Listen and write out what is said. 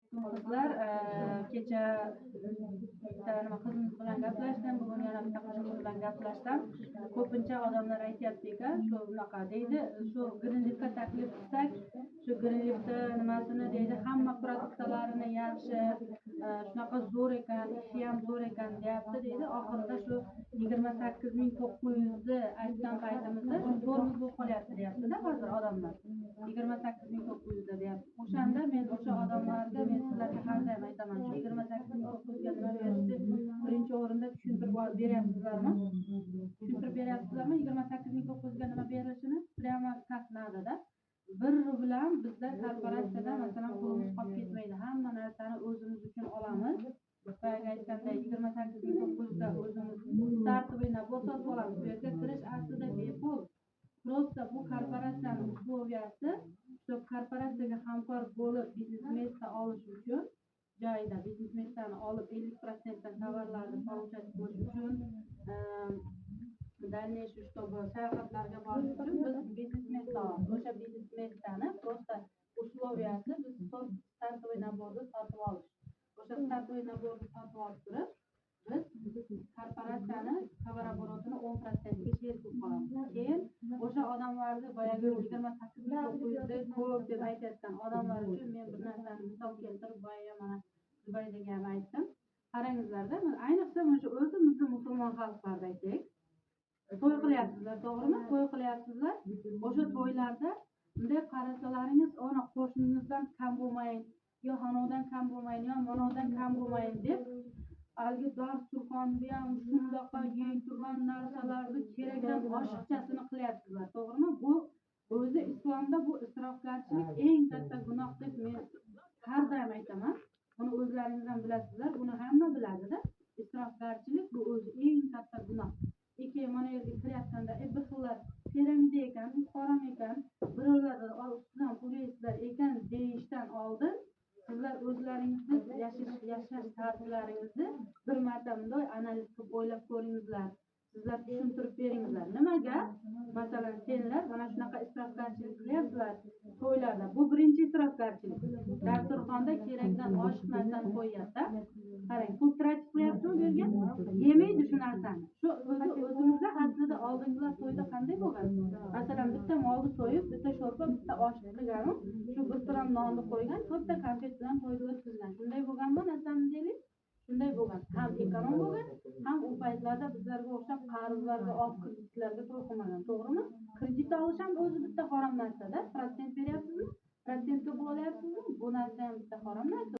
Qizlar kecha bitta nima qizimiz bilan gaplashdim, bugun yana bitta qizimiz bilan gaplashdim. Ko'pincha odamlar aytyapti-ku, shu bunaqa deydi, shu Greenleafga taklif qilsak, shu Greenleafda nimasini deydi, hamma produktalarini yaxshi, shunaqa zo'r ekan, ishi ham zo'r ekan deyapti deydi. Oxirida shu 28.900 aytgan paytimizda shu tormoz bo'lib qolyapti deyapti-da hozir odamlar. 28.900 deyapti. O'shanda men o'sha odamlarga sizlarga har doim aytaman, 28.900 ga nima berishni birinchi o'rinda tushuntirib beryapsizlarmi? Tushuntirib beryapsizlarmi? 28.900 ga nima berilishini prямо как надо-da. 1 rubl bizlar korporatsiyada masalan pulimiz qolib ketmaydi. Hamma narsani o'zimiz uchun olamiz. Boyaga aytganday 28.900 ga o'zimiz startovoy nabor sotib olamiz. Bu yerga kirish aslida bepul. Просто bu korporatsiyani условияsi, shu korporatsiyaga hamkor bo'lib biznes место olish uchun, joyida biznes местоni olib 50% dan tovarlarni получать qilish uchun, дальнейший чтобы sayohatlarga borish uchun biz biznes место olamiz. O'sha biznes местоni просто условияsi biz startovoy naborni sotib olish. O'sha startovoy naborni sotib olib turib, biz korporatsiyani tovar оборотini 10% ga sherib qolamiz. Keyin o'sha odamlarni boyagi 28.900 ko'p deb aytayotgan odamlar uchun men bir narsani misol keltirib boya mana Dubaydagi ham aytdim. Qarangizlarda, ayniqsa o'sha o'zimizni musulmon xalqlarda aytaylik. To'y qilyapsizlar, to'g'rimi? To'y qilyapsizlar. O'sha to'ylarda bunday qarasalaringiz, ona qo'shningizdan kam bo'lmayin, yo xonavdan kam bo'lmayin, yo monodan kam bo'lmayin deb algi dasturxonni ham shundaqa yeng turgan narsalarni kerakdan oshiqchasini qilyapsizlar, to'g'rimi? Bu o'zi islomda bu isrofgarchilik eng katta gunoh deb men har doim aytaman. Buni o'zlaringiz ham bilasizlar, buni hamma biladi-da. Isrofgarchilik bu o'zi eng katta gunoh. Mana yerga kiryapsanda, bir xillar piramida ekan, qoram ekan, birovlar ustidan pul yeysizlar ekan deyishdan oldin sizlar o'zlaringizni yashash tarzlaringizni bir marta bunday analiz qilib o'ylab ko'ringizlar. Sizlar tushuntirib beringizlar. Nimaga? Masalan, senlar mana shunaqa isrofgarchilik qilyapsizlar to'ylarda. Bu birinchi isrofgarchilik. Dasturxonda kerakdan oshiq narsani qo'yyapti. Qarang, pul tratib qilyapsizmi bu yerga? Yemaydi shu narsani. Shu o'zimizda aslida oldingilar to'yda qanday bo'lgan? Masalan, bitta molni so'yib, bitta sho'rpa, bitta osh qilgan, shu bir gram nonni qo'ygan, to'rtta konfet bilan to'yni o'tkazgan. Shunday bo'lganmi narsani deylik? Shunday bo'lgan. Ham ekonom bo'lgan, ham u paytlarda bizlarga o'xshab qarzlarga, kreditlarga to'y qilmagan, to'g'rimi? Kredit olish ham o'zi bitta harom narsa-da. Protsent beryapsizmi? Protsentga pul olyapsizmi? Bu narsa ham bitta harom narsa.